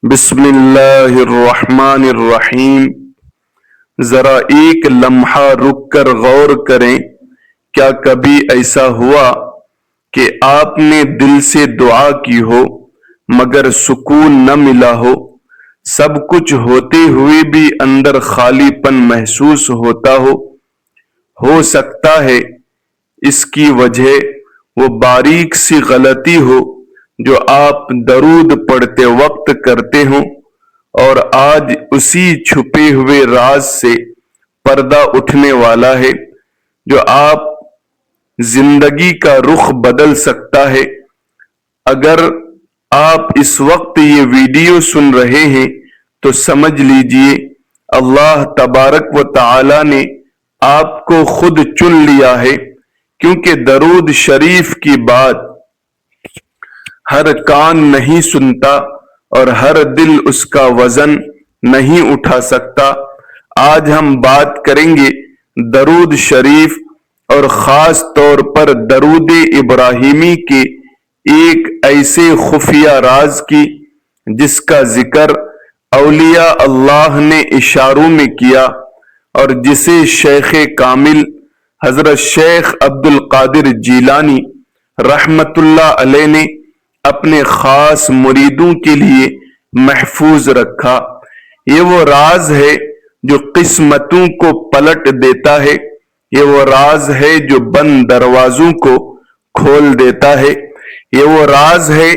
بسم اللہ الرحمن الرحیم۔ ذرا ایک لمحہ رک کر غور کریں، کیا کبھی ایسا ہوا کہ آپ نے دل سے دعا کی ہو مگر سکون نہ ملا ہو؟ سب کچھ ہوتے ہوئے بھی اندر خالی پن محسوس ہوتا ہو سکتا ہے اس کی وجہ وہ باریک سی غلطی ہو جو آپ درود پڑھتے وقت کرتے ہوں، اور آج اسی چھپے ہوئے راز سے پردہ اٹھنے والا ہے جو آپ زندگی کا رخ بدل سکتا ہے۔ اگر آپ اس وقت یہ ویڈیو سن رہے ہیں تو سمجھ لیجئے اللہ تبارک و تعالی نے آپ کو خود چن لیا ہے، کیونکہ درود شریف کی بات ہر کان نہیں سنتا اور ہر دل اس کا وزن نہیں اٹھا سکتا۔ آج ہم بات کریں گے درود شریف اور خاص طور پر درود ابراہیمی کے ایک ایسے خفیہ راز کی جس کا ذکر اولیاء اللہ نے اشاروں میں کیا، اور جسے شیخ کامل حضرت شیخ عبد القادر جیلانی رحمت اللہ علیہ نے اپنے خاص مریدوں کے لیے محفوظ رکھا۔ یہ وہ راز ہے جو قسمتوں کو پلٹ دیتا ہے، یہ وہ راز ہے جو بند دروازوں کو کھول دیتا ہے، یہ وہ راز ہے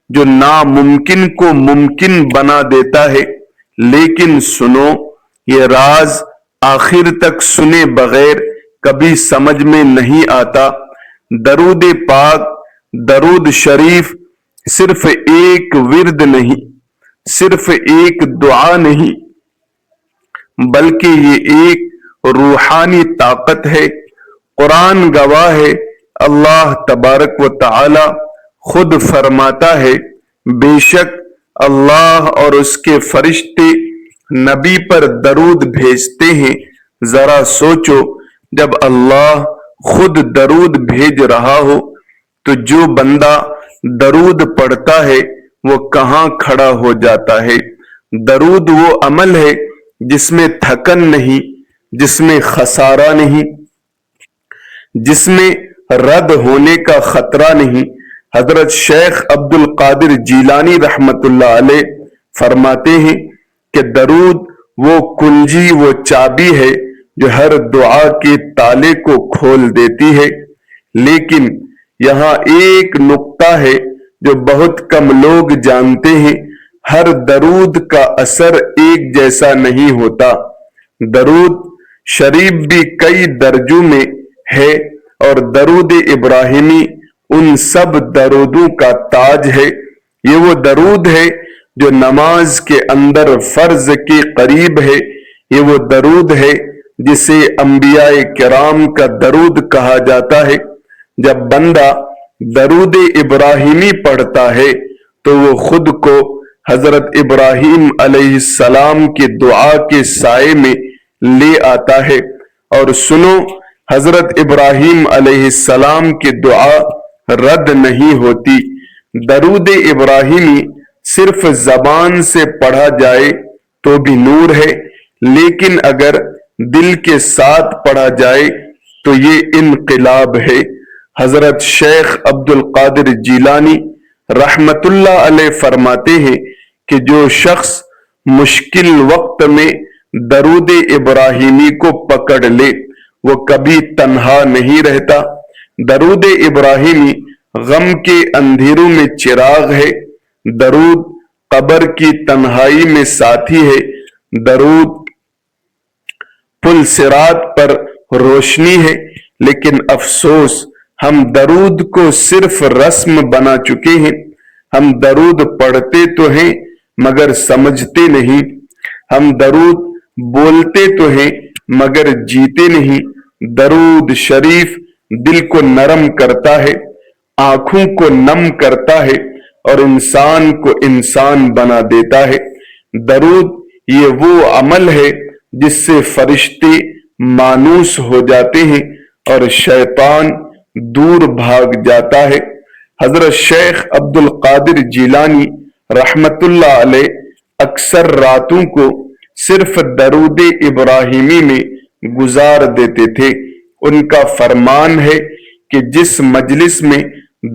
جو ناممکن کو ممکن بنا دیتا ہے۔ لیکن سنو، یہ راز آخر تک سنے بغیر کبھی سمجھ میں نہیں آتا۔ درود پاک، درود شریف صرف ایک ورد نہیں، صرف ایک دعا نہیں، بلکہ یہ ایک روحانی طاقت ہے۔ قرآن گواہ ہے، اللہ تبارک و تعالی خود فرماتا ہے، بے شک اللہ اور اس کے فرشتے نبی پر درود بھیجتے ہیں۔ ذرا سوچو، جب اللہ خود درود بھیج رہا ہو تو جو بندہ درود پڑھتا ہے وہ کہاں کھڑا ہو جاتا ہے؟ درود وہ عمل ہے جس میں تھکن نہیں، جس میں خسارہ نہیں، جس میں رد ہونے کا خطرہ نہیں۔ حضرت شیخ عبد القادر جیلانی رحمت اللہ علیہ فرماتے ہیں کہ درود وہ کنجی، وہ چابی ہے جو ہر دعا کے تالے کو کھول دیتی ہے۔ لیکن یہاں ایک نقطہ ہے جو بہت کم لوگ جانتے ہیں، ہر درود کا اثر ایک جیسا نہیں ہوتا۔ درود شریف بھی کئی درجوں میں ہے، اور درود ابراہیمی ان سب درودوں کا تاج ہے۔ یہ وہ درود ہے جو نماز کے اندر فرض کے قریب ہے، یہ وہ درود ہے جسے انبیاء کرام کا درود کہا جاتا ہے۔ جب بندہ درود ابراہیمی پڑھتا ہے تو وہ خود کو حضرت ابراہیم علیہ السلام کی دعا کے سائے میں لے آتا ہے۔ اور سنو، حضرت ابراہیم علیہ السلام کی دعا رد نہیں ہوتی۔ درود ابراہیمی صرف زبان سے پڑھا جائے تو بھی نور ہے، لیکن اگر دل کے ساتھ پڑھا جائے تو یہ انقلاب ہے۔ حضرت شیخ عبد القادر جیلانی رحمت اللہ علیہ فرماتے ہیں کہ جو شخص مشکل وقت میں درود ابراہیمی کو پکڑ لے وہ کبھی تنہا نہیں رہتا۔ درود ابراہیمی غم کے اندھیروں میں چراغ ہے، درود قبر کی تنہائی میں ساتھی ہے، درود پل صراط پر روشنی ہے۔ لیکن افسوس، ہم درود کو صرف رسم بنا چکے ہیں۔ ہم درود پڑھتے تو ہیں مگر سمجھتے نہیں، ہم درود بولتے تو ہیں مگر جیتے نہیں۔ درود شریف دل کو نرم کرتا ہے، آنکھوں کو نم کرتا ہے اور انسان کو انسان بنا دیتا ہے۔ درود یہ وہ عمل ہے جس سے فرشتے مانوس ہو جاتے ہیں اور شیطان دور بھاگ جاتا ہے۔ حضرت شیخ عبد القادر جیلانی رحمت اللہ علیہ اکثر راتوں کو صرف درود ابراہیمی میں گزار دیتے تھے۔ ان کا فرمان ہے کہ جس مجلس میں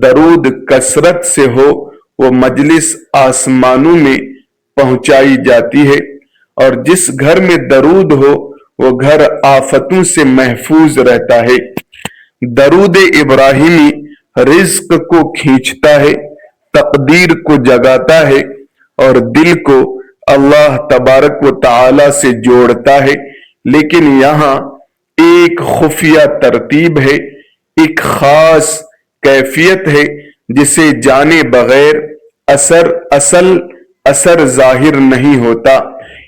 درود کثرت سے ہو وہ مجلس آسمانوں میں پہنچائی جاتی ہے، اور جس گھر میں درود ہو وہ گھر آفتوں سے محفوظ رہتا ہے۔ درود ابراہیمی رزق کو کھینچتا ہے، تقدیر کو جگاتا ہے اور دل کو اللہ تبارک و تعالی سے جوڑتا ہے۔ لیکن یہاں ایک خفیہ ترتیب ہے، ایک خاص کیفیت ہے جسے جانے بغیر اثر ظاہر نہیں ہوتا۔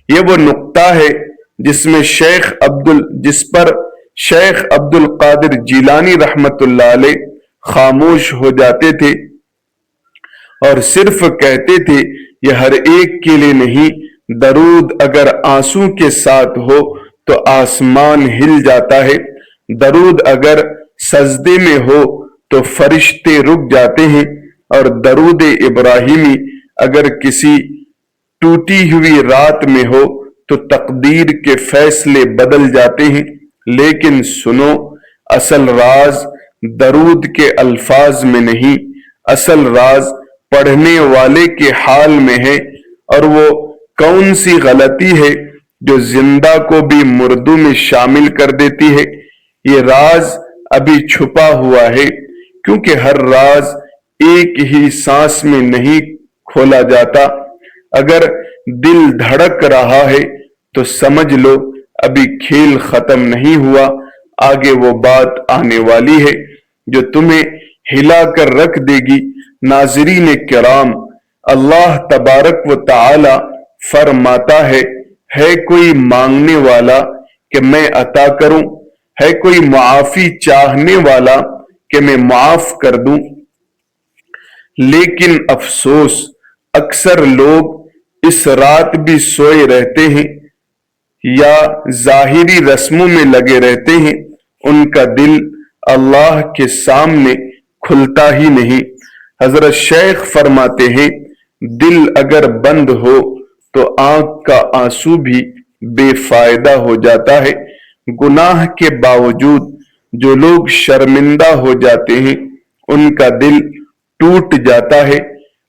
یہ وہ نقطہ ہے جس پر شیخ عبد القادر جیلانی رحمت اللہ علیہ خاموش ہو جاتے تھے اور صرف کہتے تھے یہ ہر ایک کے لیے نہیں، درود اگر آنسو کے ساتھ ہو تو آسمان ہل جاتا ہے، درود اگر سجدے میں ہو تو فرشتے رک جاتے ہیں، اور درود ابراہیمی اگر کسی ٹوٹی ہوئی رات میں ہو تو تقدیر کے فیصلے بدل جاتے ہیں۔ لیکن سنو، اصل راز درود کے الفاظ میں نہیں، اصل راز پڑھنے والے کے حال میں ہے۔ اور وہ کون سی غلطی ہے جو زندہ کو بھی مردوں میں شامل کر دیتی ہے؟ یہ راز ابھی چھپا ہوا ہے، کیونکہ ہر راز ایک ہی سانس میں نہیں کھولا جاتا۔ اگر دل دھڑک رہا ہے تو سمجھ لو ابھی کھیل ختم نہیں ہوا، آگے وہ بات آنے والی ہے جو تمہیں ہلا کر رکھ دے گی۔ ناظرین کرام، اللہ تبارک و تعالی فرماتا ہے کوئی مانگنے والا کہ میں عطا کروں، ہے کوئی معافی چاہنے والا کہ میں معاف کر دوں۔ لیکن افسوس، اکثر لوگ اس رات بھی سوئے رہتے ہیں یا ظاہری رسموں میں لگے رہتے ہیں، ان کا دل اللہ کے سامنے کھلتا ہی نہیں۔ حضرت شیخ فرماتے ہیں دل اگر بند ہو تو آنکھ کا آنسو بھی بے فائدہ ہو جاتا ہے۔ گناہ کے باوجود جو لوگ شرمندہ ہو جاتے ہیں ان کا دل ٹوٹ جاتا ہے،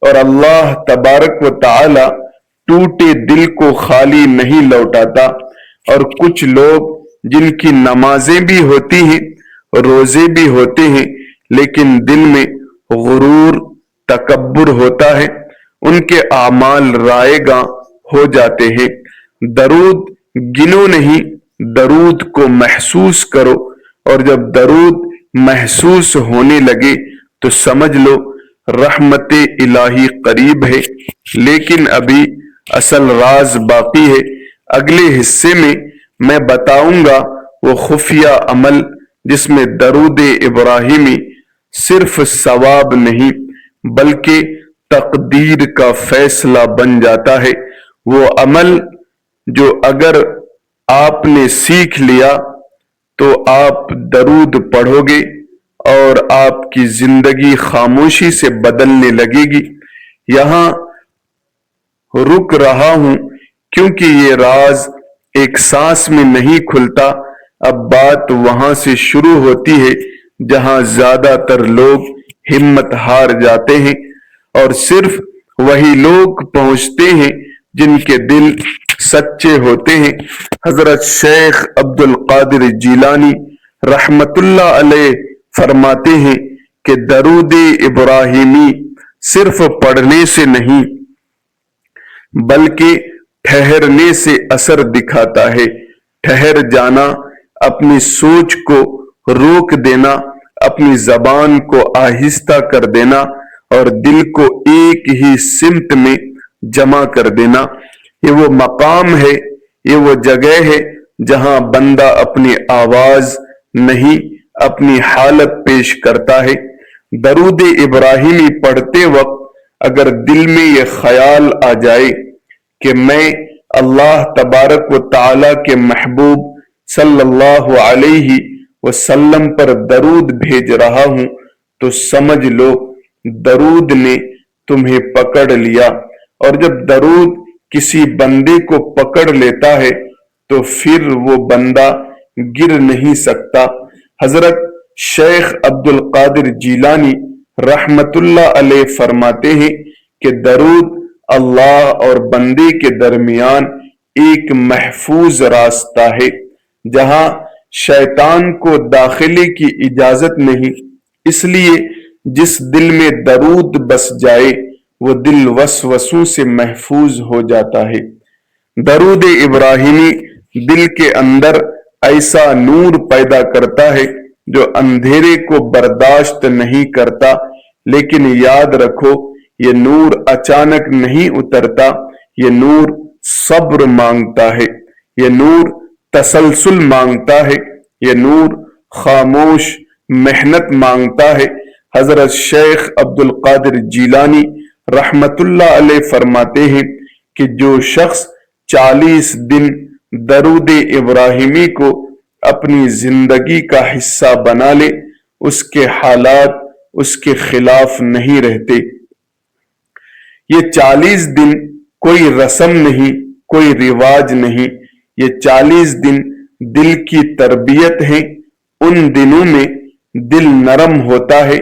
اور اللہ تبارک و تعالی ٹوٹے دل کو خالی نہیں لوٹاتا۔ اور کچھ لوگ جن کی نمازیں بھی ہوتی ہیں، روزے بھی ہوتے ہیں، لیکن دل میں غرور، تکبر ہوتا ہے، ان کے اعمال رائے گاں ہو جاتے ہیں۔ درود گنو نہیں، درود کو محسوس کرو، اور جب درود محسوس ہونے لگے تو سمجھ لو رحمت الہی قریب ہے۔ لیکن ابھی اصل راز باقی ہے۔ اگلے حصے میں بتاؤں گا وہ خفیہ عمل جس میں درود ابراہیمی صرف ثواب نہیں بلکہ تقدیر کا فیصلہ بن جاتا ہے۔ وہ عمل جو اگر آپ نے سیکھ لیا تو آپ درود پڑھو گے اور آپ کی زندگی خاموشی سے بدلنے لگے گی۔ یہاں رک رہا ہوں کیونکہ یہ راز ایک سانس میں نہیں کھلتا۔ اب بات وہاں سے شروع ہوتی ہے جہاں زیادہ تر لوگ ہمت ہار جاتے ہیں، اور صرف وہی لوگ پہنچتے ہیں جن کے دل سچے ہوتے ہیں۔ حضرت شیخ عبد القادر جیلانی رحمت اللہ علیہ فرماتے ہیں کہ درود ابراہیمی صرف پڑھنے سے نہیں بلکہ ٹھہرنے سے اثر دکھاتا ہے۔ ٹھہر جانا، اپنی سوچ کو روک دینا، اپنی زبان کو آہستہ کر دینا اور دل کو ایک ہی سمت میں جمع کر دینا، یہ وہ مقام ہے، یہ وہ جگہ ہے جہاں بندہ اپنی آواز نہیں اپنی حالت پیش کرتا ہے۔ درود ابراہیمی پڑھتے وقت اگر دل میں یہ خیال آ جائے کہ میں اللہ تبارک و تعالی کے محبوب صلی اللہ علیہ وسلم پر درود بھیج رہا ہوں تو سمجھ لو درود نے تمہیں پکڑ لیا۔ اور جب درود کسی بندے کو پکڑ لیتا ہے تو پھر وہ بندہ گر نہیں سکتا۔ حضرت شیخ عبد القادر جیلانی رحمت اللہ علیہ فرماتے ہیں کہ درود اللہ اور بندے کے درمیان ایک محفوظ راستہ ہے جہاں شیطان کو داخلے کی اجازت نہیں، اس لیے جس دل میں درود بس جائے وہ دل وسوسوں سے محفوظ ہو جاتا ہے۔ درود ابراہیمی دل کے اندر ایسا نور پیدا کرتا ہے جو اندھیرے کو برداشت نہیں کرتا، لیکن یاد رکھو یہ نور اچانک نہیں اترتا، یہ نور صبر مانگتا ہے، یہ نور تسلسل مانگتا ہے، یہ نور خاموش محنت مانگتا ہے۔ حضرت شیخ عبد القادر جیلانی رحمت اللہ علیہ فرماتے ہیں کہ جو شخص 40 دن درود ابراہیمی کو اپنی زندگی کا حصہ بنا لے، اس کے حالات اس کے خلاف نہیں رہتے۔ یہ 40 دن کوئی رسم نہیں، کوئی رواج نہیں، یہ 40 دن دل کی تربیت ہے۔ ان دنوں میں دل نرم ہوتا ہے،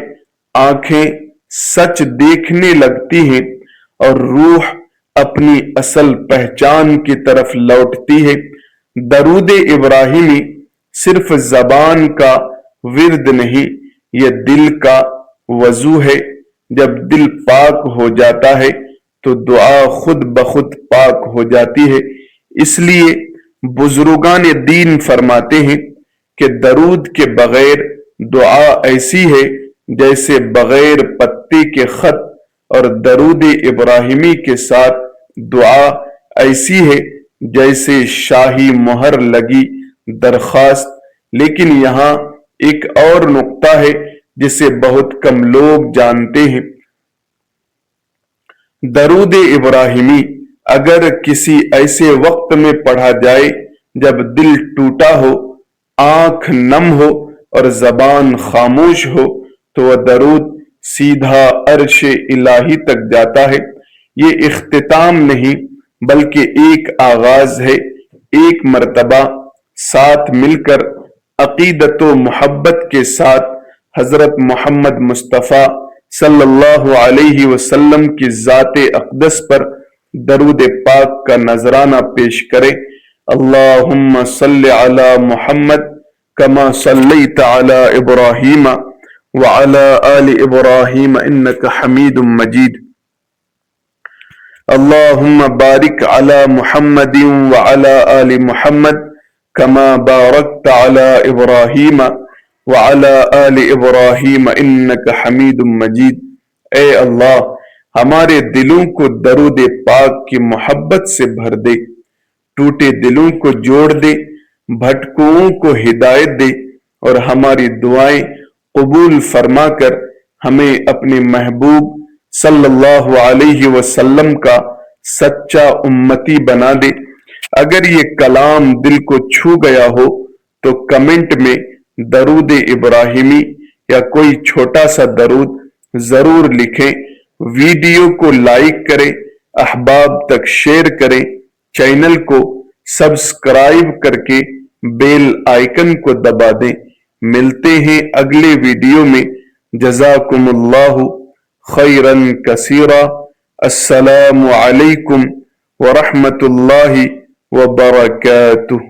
آنکھیں سچ دیکھنے لگتی ہیں اور روح اپنی اصل پہچان کی طرف لوٹتی ہے۔ درود ابراہیمی صرف زبان کا ورد نہیں، یہ دل کا وضو ہے۔ جب دل پاک ہو جاتا ہے تو دعا خود بخود پاک ہو جاتی ہے۔ اس لیے بزرگان دین فرماتے ہیں کہ درود کے بغیر دعا ایسی ہے جیسے بغیر پتے کے خط، اور درود ابراہیمی کے ساتھ دعا ایسی ہے جیسے شاہی مہر لگی درخواست۔ لیکن یہاں ایک اور نقطہ ہے جسے بہت کم لوگ جانتے ہیں۔ درود ابراہیمی اگر کسی ایسے وقت میں پڑھا جائے جب دل ٹوٹا ہو، آنکھ نم ہو اور زبان خاموش ہو، تو وہ درود سیدھا عرش الہی تک جاتا ہے۔ یہ اختتام نہیں بلکہ ایک آغاز ہے۔ ایک مرتبہ ساتھ مل کر عقیدت و محبت کے ساتھ حضرت محمد مصطفیٰ صلی اللہ علیہ وسلم کی ذات اقدس پر درود پاک کا نذرانہ پیش کریں۔ اللہم صلی علی محمد کما صلیت علی ابراہیم وعلی آل ابراہیم انک حمید مجید۔ اللہم بارک علی محمد وعلی آل محمد کما بارکت علی ابراہیم وعلی آل ابراہیم انک حمید مجید۔ اے اللہ ہمارے دلوں کو درود پاک کی محبت سے بھر دے، ٹوٹے دلوں کو جوڑ دے، بھٹکوں کو ہدایت دے، اور ہماری دعائیں قبول فرما کر ہمیں اپنے محبوب صلی اللہ علیہ وسلم کا سچا امتی بنا دے۔ اگر یہ کلام دل کو چھو گیا ہو تو کمنٹ میں درود ابراہیمی یا کوئی چھوٹا سا درود ضرور لکھیں۔ ویڈیو کو لائک کریں، احباب تک شیئر کریں، چینل کو سبسکرائب کر کے بیل آئیکن کو دبا دیں۔ ملتے ہیں اگلے ویڈیو میں۔ جزاکم اللہ خیرن کثیرا۔ السلام علیکم ورحمۃ اللہ وبرکاتہ۔